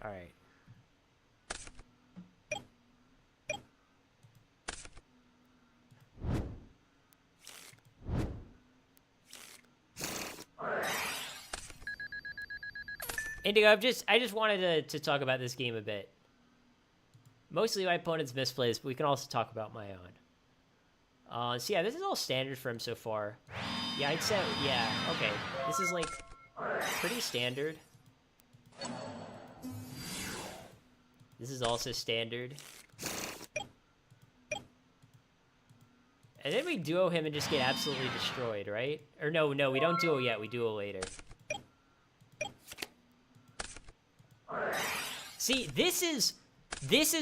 All right. Indigo, I just wanted to talk about this game a bit. Mostly my opponent's misplays, but we can also talk about my own. So yeah, this is all standard for him so far. Yeah, I'd say, yeah, okay. This is like pretty standard. This is also standard. And then we duo him and just get absolutely destroyed, right? Or no, we don't duo yet, we duo later. See, this is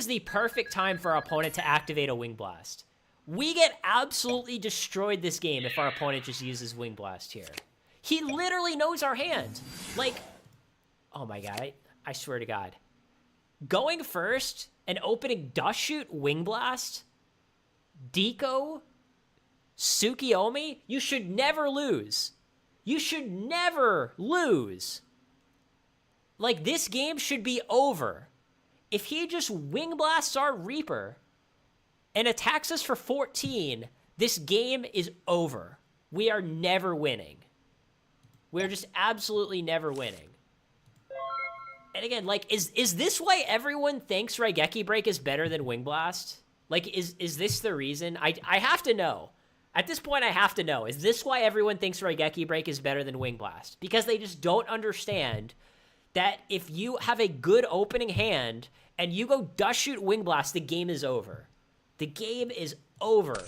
the perfect time for our opponent to activate a Wing Blast. We get absolutely destroyed this game if our opponent just uses Wing Blast here. He literally knows our hand. Like, oh my god, I swear to god. Going first and opening Dust Shoot, Wing Blast, Deco, Tsukiyomi, you should never lose. You should never lose. Like, this game should be over. If he just Wing Blasts our Reaper and attacks us for 14, this game is over. We are never winning. We're just absolutely never winning. And again, like, is this why everyone thinks Raigeki Break is better than Wing Blast? Like, is this the reason? I have to know. At this point, I have to know. Is this why everyone thinks Raigeki Break is better than Wing Blast? Because they just don't understand that if you have a good opening hand and you go Dust Shoot Wing Blast, the game is over. The game is over.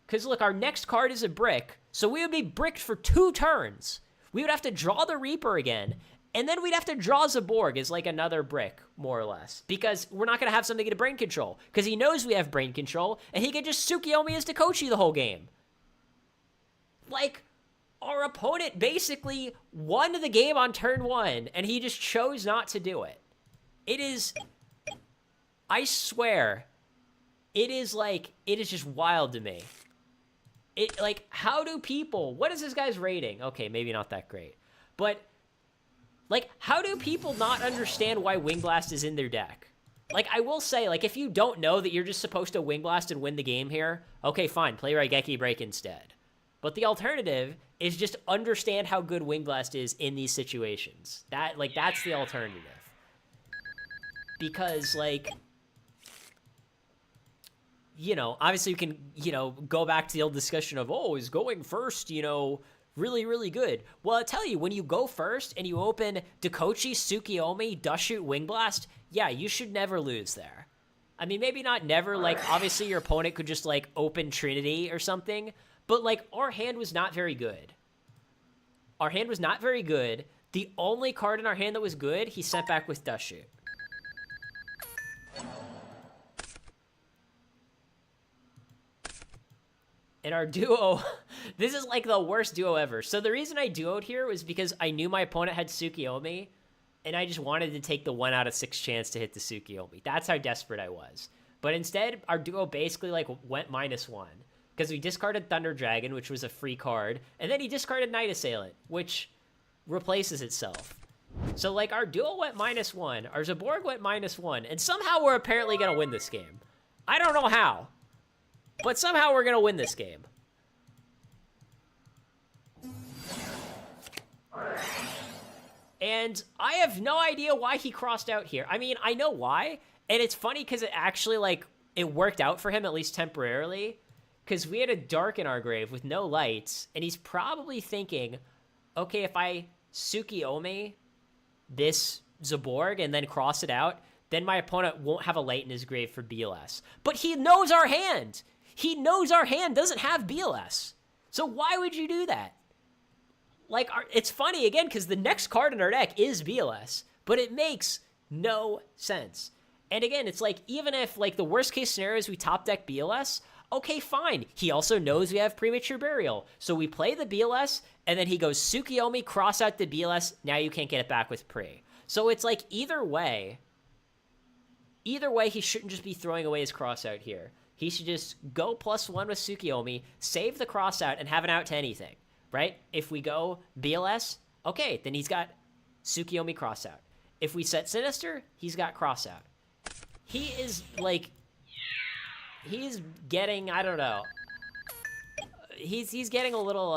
Because, look, our next card is a brick, so we would be bricked for 2 turns. We would have to draw the Reaper again, and then we'd have to draw Zaborg as, like, another brick, more or less. Because we're not going to have something to brain control. Because he knows we have brain control, and he can just Tsukiyomi as Takochi the whole game. Like, our opponent basically won the game on turn 1, and he just chose not to do it. It is... I swear, it is just wild to me. It, like, how do people... What is this guy's rating? Okay, maybe not that great. But, like, how do people not understand why Wing Blast is in their deck? Like, I will say, like, if you don't know that you're just supposed to Wing Blast and win the game here, okay, fine, play Raigeki Break instead. But the alternative is just understand how good Wing Blast is in these situations. That's the alternative. Because, like... You know, obviously you can, you know, go back to the old discussion of, oh, is going first, you know, really, really good. Well, I tell you, when you go first and you open Dakochi, Tsukiyomi, Dust Shoot, Wing Blast, yeah, you should never lose there. I mean, maybe not never, like, obviously your opponent could just, like, open Trinity or something, but, like, our hand was not very good. Our hand was not very good. The only card in our hand that was good, he sent back with Dust Shoot. And our duo, this is like the worst duo ever. So the reason I duoed here was because I knew my opponent had Tsukiyomi, and I just wanted to take the 1 out of 6 chance to hit the Tsukiyomi. That's how desperate I was. But instead, our duo basically like went -1, because we discarded Thunder Dragon, which was a free card, and then he discarded Night Assailant, which replaces itself. So like our duo went -1, our Zaborg went -1, and somehow we're apparently going to win this game. I don't know how. But somehow we're going to win this game. And I have no idea why he crossed out here. I mean, I know why. And it's funny because it actually, like, it worked out for him, at least temporarily. Because we had a dark in our grave with no lights. And he's probably thinking, okay, if I Tsukiyomi this Zaborg and then cross it out, then my opponent won't have a light in his grave for BLS. But he knows our hand. He knows our hand doesn't have BLS. So why would you do that? Like, it's funny, again, because the next card in our deck is BLS. But it makes no sense. And again, it's like, even if, like, the worst case scenario is we top deck BLS, okay, fine. He also knows we have Premature Burial. So we play the BLS, and then he goes Tsukiyomi, cross out the BLS, now you can't get it back with Pre. So it's like, either way, he shouldn't just be throwing away his cross out here. He should just go +1 with Tsukiyomi, save the cross out, and have an out to anything, right? If we go BLS, okay, then he's got Tsukiyomi cross out. If we set Sinister, he's got Crossout. He is, like... He's getting, I don't know. He's getting a little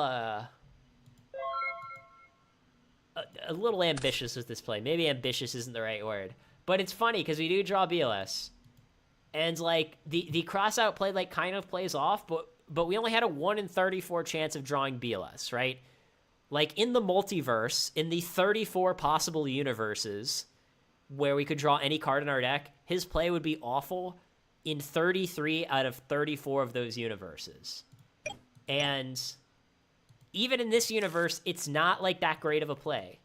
ambitious with this play. Maybe ambitious isn't the right word. But it's funny, because we do draw BLS. And, like, the Crossout play, like, kind of plays off, but we only had a 1 in 34 chance of drawing BLS, right? Like, in the multiverse, in the 34 possible universes where we could draw any card in our deck, his play would be awful in 33 out of 34 of those universes. And even in this universe, it's not, like, that great of a play.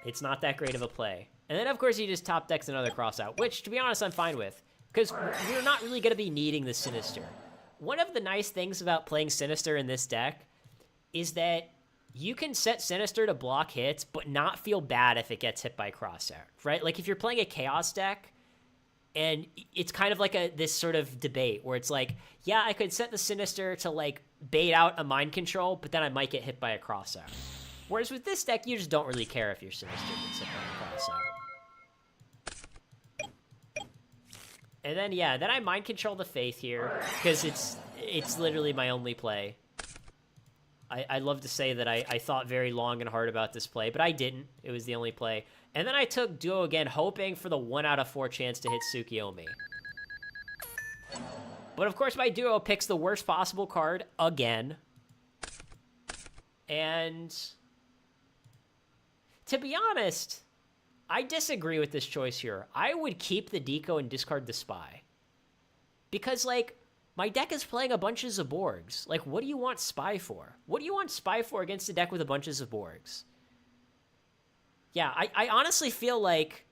It's not that great of a play. And then, of course, he just top decks another Crossout, which, to be honest, I'm fine with, because we're not really going to be needing the Sinister. One of the nice things about playing Sinister in this deck is that you can set Sinister to block hits, but not feel bad if it gets hit by Crossout, right? Like, if you're playing a Chaos deck, and it's kind of like this sort of debate where it's like, yeah, I could set the Sinister to, like, bait out a Mind Control, but then I might get hit by a Crossout. Whereas with this deck, you just don't really care if your Sinister gets hit by a Crossout. And then, yeah, then I Mind Control the Faith here, because it's literally my only play. I love to say that I thought very long and hard about this play, but I didn't. It was the only play. And then I took Duo again, hoping for the 1 out of 4 chance to hit Tsukiyomi. But of course, my Duo picks the worst possible card again. And to be honest, I disagree with this choice here. I would keep the Deco and discard the Spy. Because, like, my deck is playing a bunch of Zaborgs. Like, what do you want Spy for? What do you want Spy for against a deck with a bunch of Zaborgs? Yeah, I honestly feel like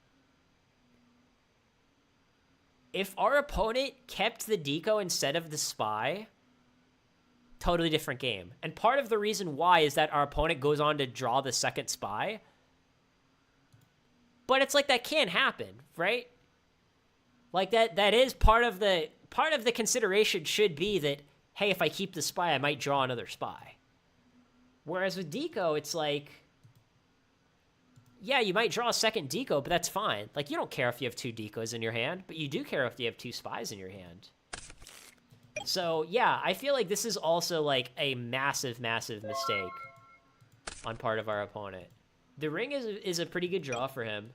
if our opponent kept the Deco instead of the Spy, totally different game. And part of the reason why is that our opponent goes on to draw the second Spy. But it's like that can't happen, right? Like that is part of the consideration should be that, hey, if I keep the Spy, I might draw another Spy. Whereas with Deco, it's like, yeah, you might draw a second Deco, but that's fine. Like, you don't care if you have 2 Decos in your hand, but you do care if you have 2 Spies in your hand. So, yeah, I feel like this is also, like, a massive, massive mistake on part of our opponent. The Ring is a pretty good draw for him.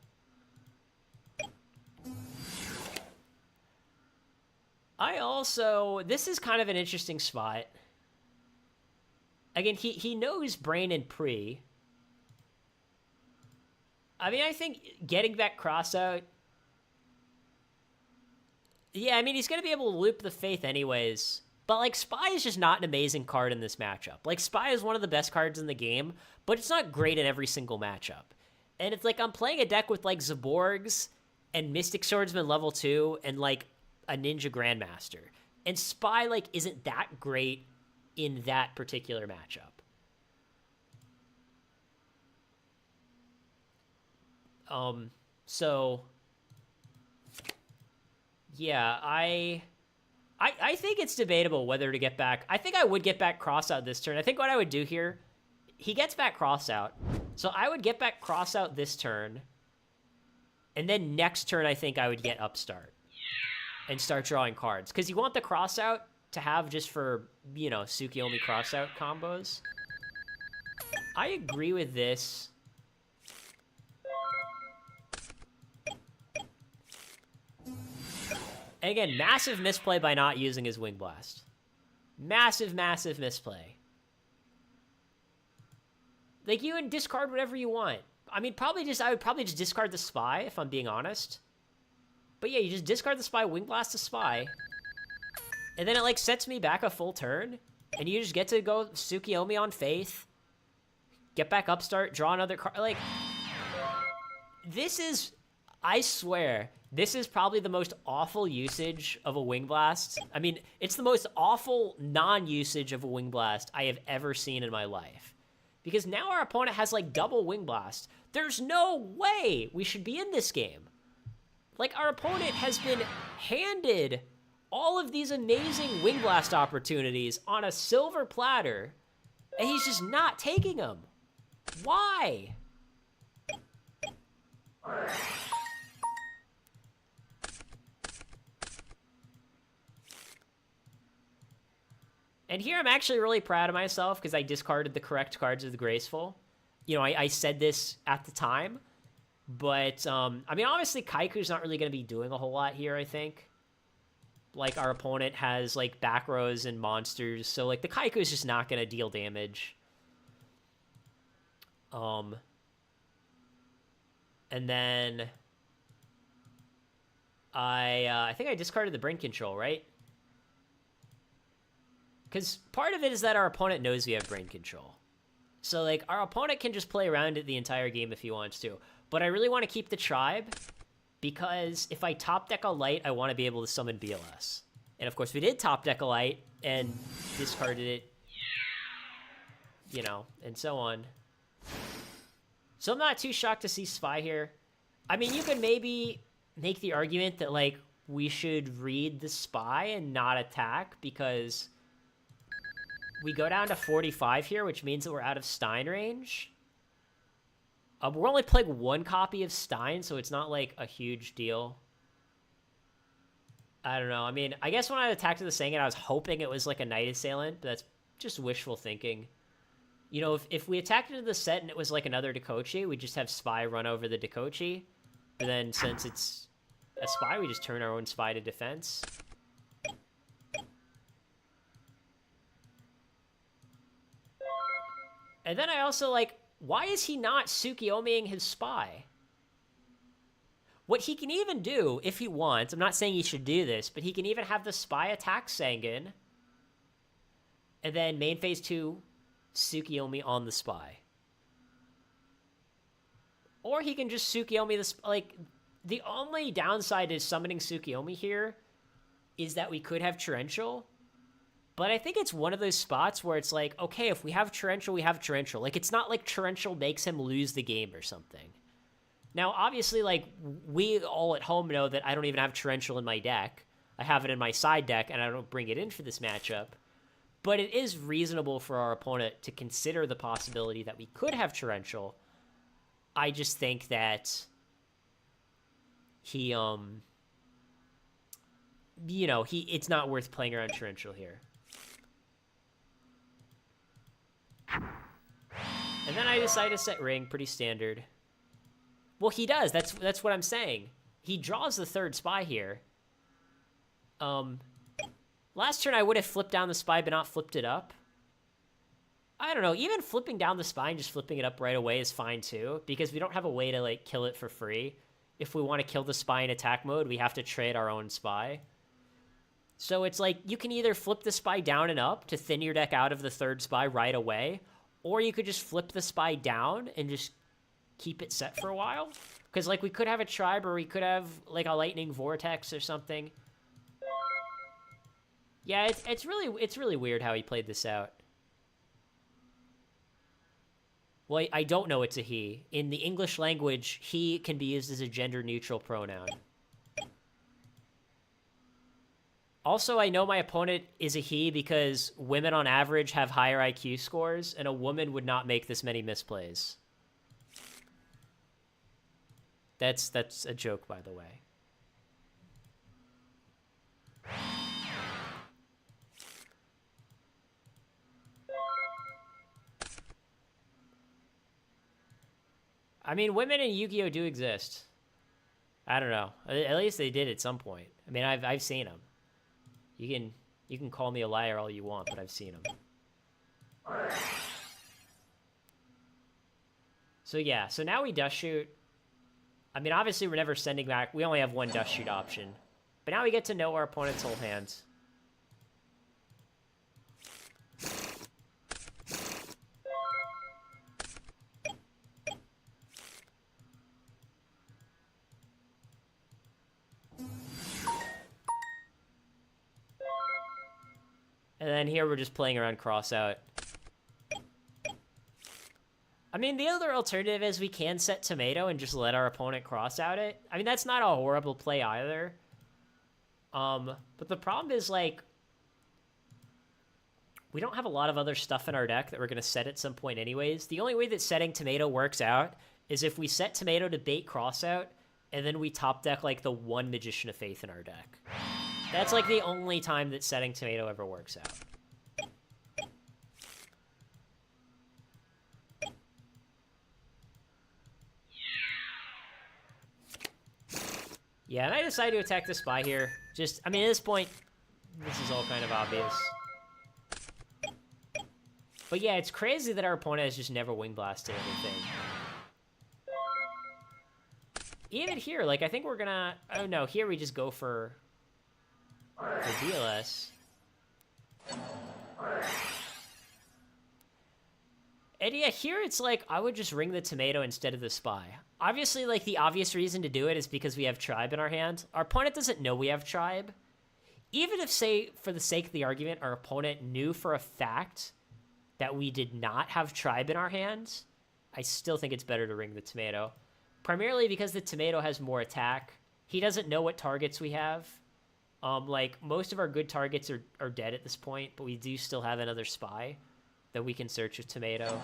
This is kind of an interesting spot. Again, he knows Brain and Pre. I mean, I think getting back Crossout... Yeah, I mean, he's going to be able to loop the Faith anyways. But, like, Spy is just not an amazing card in this matchup. Like, Spy is one of the best cards in the game, but it's not great in every single matchup. And it's like, I'm playing a deck with, like, Zaborgs and Mystic Swordsman level 2 and, like, a Ninja Grandmaster. And Spy, like, isn't that great in that particular matchup. So... Yeah, I think it's debatable whether to get back. I think I would get back Crossout this turn. I think what I would do here, he gets back Crossout. So I would get back Crossout this turn. And then next turn, I think I would get Upstart. And start drawing cards. Because you want the Crossout to have just for, you know, Tsukiyomi Crossout combos. I agree with this. And again, massive misplay by not using his Wing Blast. Massive, massive misplay. Like, you would discard whatever you want. I mean, I would probably just discard the Spy, if I'm being honest. But yeah, you just discard the Spy, Wing Blast the Spy. And then it, like, sets me back a full turn. And you just get to go Tsukiyomi on Faith. Get back Upstart, draw another card. Like, this is... I swear, this is probably the most awful usage of a Wing Blast. I mean, it's the most awful non-usage of a Wing Blast I have ever seen in my life. Because now our opponent has, like, double Wing Blast. There's no way we should be in this game. Like, our opponent has been handed all of these amazing Wing Blast opportunities on a silver platter, and he's just not taking them. Why? And here I'm actually really proud of myself because I discarded the correct cards of the Graceful. You know, I said this at the time, but, I mean, obviously Kaiku's not really going to be doing a whole lot here, I think. Like, our opponent has, like, back rows and monsters, so, like, the Kaiku is just not going to deal damage. And then I think I discarded the Brain Control, right? Because part of it is that our opponent knows we have Brain Control. So, like, our opponent can just play around it the entire game if he wants to. But I really want to keep the Tribe, because if I top deck a Light, I want to be able to summon BLS. And, of course, we did top deck a Light and discarded it, you know, and so on. So I'm not too shocked to see Spy here. I mean, you could maybe make the argument that, like, we should read the Spy and not attack, because we go down to 45 here, which means that we're out of Stein range. We're only playing one copy of Stein, so it's not, like, a huge deal. I don't know. I mean, I guess when I attacked the Sengen, I was hoping it was, like, a Night Assailant, but that's just wishful thinking. You know, if we attacked into the set and it was, like, another Dekochi, we'd just have Spy run over the Dekochi. But then, since it's a Spy, we just turn our own Spy to defense. And then I also, like, why is he not Tsukiyomiing his Spy? What he can even do, if he wants, I'm not saying he should do this, but he can even have the Spy attack Sengen, and then main phase 2, Tsukiyomi on the Spy. Or he can just Tsukiyomi the like, the only downside to summoning Tsukiyomi here is that we could have Torrential. But I think it's one of those spots where it's like, okay, if we have Torrential, we have Torrential. Like, it's not like Torrential makes him lose the game or something. Now, obviously, like, we all at home know that I don't even have Torrential in my deck. I have it in my side deck, and I don't bring it in for this matchup. But it is reasonable for our opponent to consider the possibility that we could have Torrential. I just think that he, you know, it's not worth playing around Torrential here. And then I decide to set Ring, pretty standard. Well, he does. That's what I'm saying. He draws the third Spy here. Last turn I would have flipped down the Spy, but not flipped it up. I don't know. Even flipping down the Spy and just flipping it up right away is fine too, because we don't have a way to, like, kill it for free. If we want to kill the Spy in attack mode, we have to trade our own Spy. So it's like, you can either flip the Spy down and up to thin your deck out of the third Spy right away, or you could just flip the Spy down and just keep it set for a while. Because, like, we could have a Tribe, or we could have, like, a Lightning Vortex or something. Yeah, it's really weird how he played this out. Well, I don't know it's a he. In the English language, he can be used as a gender-neutral pronoun. Also, I know my opponent is a he because women on average have higher IQ scores, and a woman would not make this many misplays. That's a joke, by the way. I mean, women in Yu-Gi-Oh! Do exist. I don't know. At least they did at some point. I mean, I've seen them. You can call me a liar all you want, but I've seen them. So yeah, so now we Dust Shoot. I mean, obviously we're never sending back. We only have one Dust Shoot option. But now we get to know our opponent's whole hands. And then here we're just playing around Crossout. I mean, the other alternative is we can set Tomato and just let our opponent cross out it. I mean, that's not a horrible play either. But the problem is, like, we don't have a lot of other stuff in our deck that we're going to set at some point anyways. The only way that setting Tomato works out is if we set Tomato to bait crossout, and then we top deck like the one Magician of Faith in our deck. That's like the only time that setting Tomato ever works out. Yeah, and I decided to attack the Spy here. Just, I mean, at this point, this is all kind of obvious. But yeah, it's crazy that our opponent has just never Wing Blasted anything. Even here, like, I think we're gonna... Oh, no, here we just go for the DLS. And yeah, here it's like, I would just ring the Tomato instead of the Spy. Obviously, like, the obvious reason to do it is because we have Tribe in our hand. Our opponent doesn't know we have Tribe. Even if, say, for the sake of the argument, our opponent knew for a fact that we did not have Tribe in our hands, I still think it's better to ring the Tomato. Primarily because the Tomato has more attack. He doesn't know what targets we have. Like, most of our good targets are dead at this point, but we do still have another Spy that we can search with Tomato.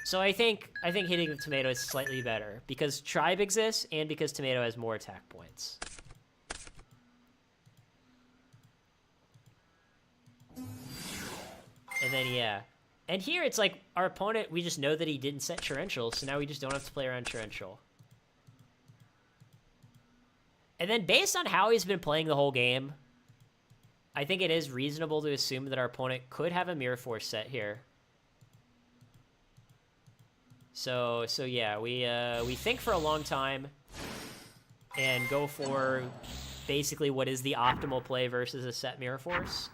So I think hitting the Tomato is slightly better, because Tribe exists, and because Tomato has more attack points. And then, yeah. And here, it's like, our opponent, we just know that he didn't set Torrential, so now we just don't have to play around Torrential. And then, based on how he's been playing the whole game, I think it is reasonable to assume that our opponent could have a Mirror Force set here. So yeah, we think for a long time and go for basically what is the optimal play versus a set Mirror Force.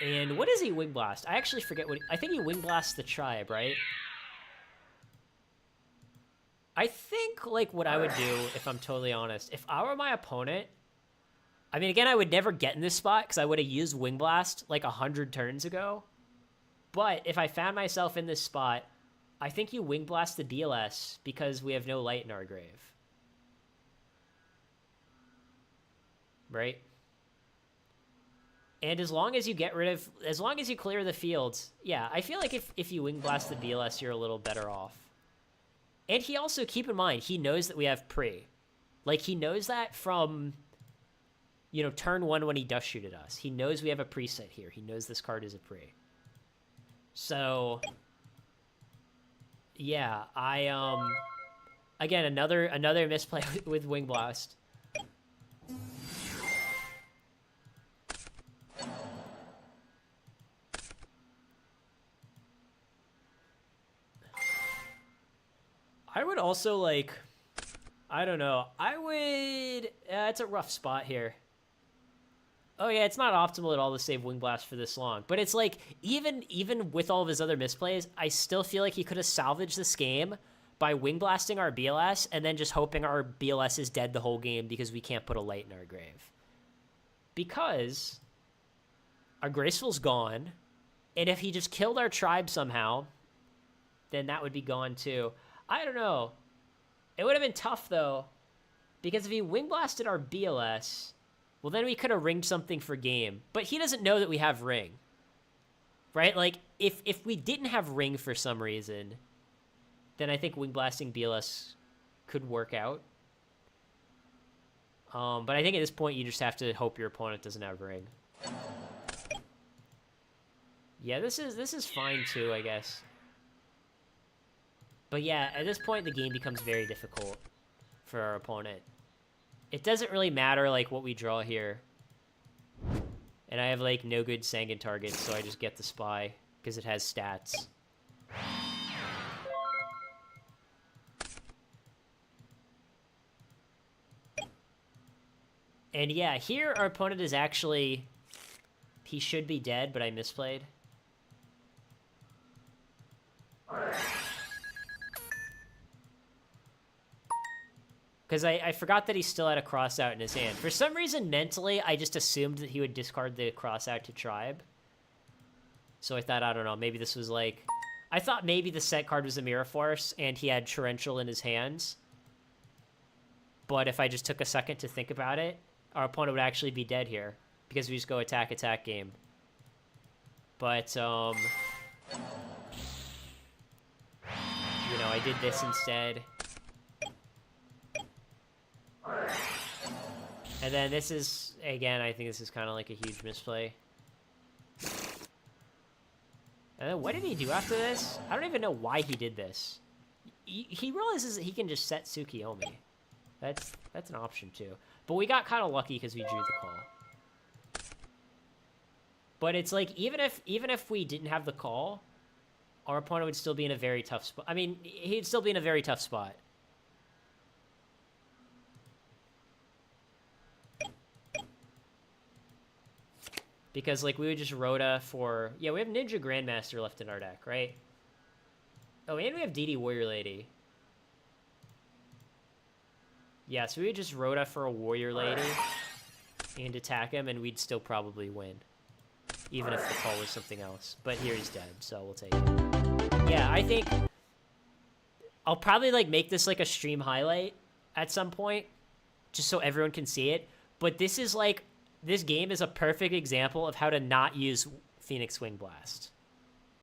And what does he Wing Blast? I actually forget what... I think he Wing Blasts the Tribe, right? I think, like, what I would do, if I'm totally honest, if I were my opponent... I mean, again, I would never get in this spot, because I would have used Wing Blast, like, 100 turns ago. But if I found myself in this spot, I think you Wing Blast the DLS, because we have no light in our grave. Right? And as long as you get rid of... As long as you clear the fields, yeah, I feel like if you Wing Blast the DLS, you're a little better off. And he also, keep in mind, he knows that we have pre. Like, he knows that from, you know, turn 1 when he Dust Shoot at us. He knows we have a preset here. He knows this card is a pre. So, yeah, again, another misplay with Wing Blast. I would also, like, I don't know. I would... it's a rough spot here. Oh, yeah, it's not optimal at all to save Wing Blast for this long. But it's like, even with all of his other misplays, I still feel like he could have salvaged this game by Wing Blasting our BLS and then just hoping our BLS is dead the whole game because we can't put a light in our grave. Because our Graceful's gone, and if he just killed our Tribe somehow, then that would be gone too. I don't know. It would have been tough, though, because if he Wing Blasted our BLS, well, then we could have ringed something for game. But he doesn't know that we have ring. Right? Like, if we didn't have ring for some reason, then I think Wing Blasting BLS could work out. But I think at this point, you just have to hope your opponent doesn't have ring. Yeah, this is fine, too, I guess. But yeah, at this point, the game becomes very difficult for our opponent. It doesn't really matter, like, what we draw here. And I have, like, no good Sangan targets, so I just get the Spy, because it has stats. And yeah, here our opponent is actually... He should be dead, but I misplayed. Because I forgot that he still had a crossout in his hand. For some reason, mentally, I just assumed that he would discard the crossout to Tribe. So I thought, I don't know, maybe this was like... I thought maybe the set card was a Mirror Force, and he had Torrential in his hands. But if I just took a second to think about it, our opponent would actually be dead here. Because we just go attack game. But, you know, I did this instead. And then this is, again, I think this is kind of like a huge misplay. And then what did he do after this? I don't even know why he did this. He realizes that he can just set Tsukiyomi. That's an option too. But we got kind of lucky because we drew the call. But it's like, even if we didn't have the call, our opponent would still be in a very tough spot. I mean, he'd still be in a very tough spot. Because, like, we would just Rota for... Yeah, we have Ninja Grandmaster left in our deck, right? Oh, and we have DD Warrior Lady. Yeah, so we would just Rota for a Warrior Lady and attack him, and we'd still probably win. Even if the call was something else. But here he's dead, so we'll take it. Yeah, I think... I'll probably, like, make this, like, a stream highlight at some point. Just so everyone can see it. But this is, like... This game is a perfect example of how to not use Phoenix Wing Blast.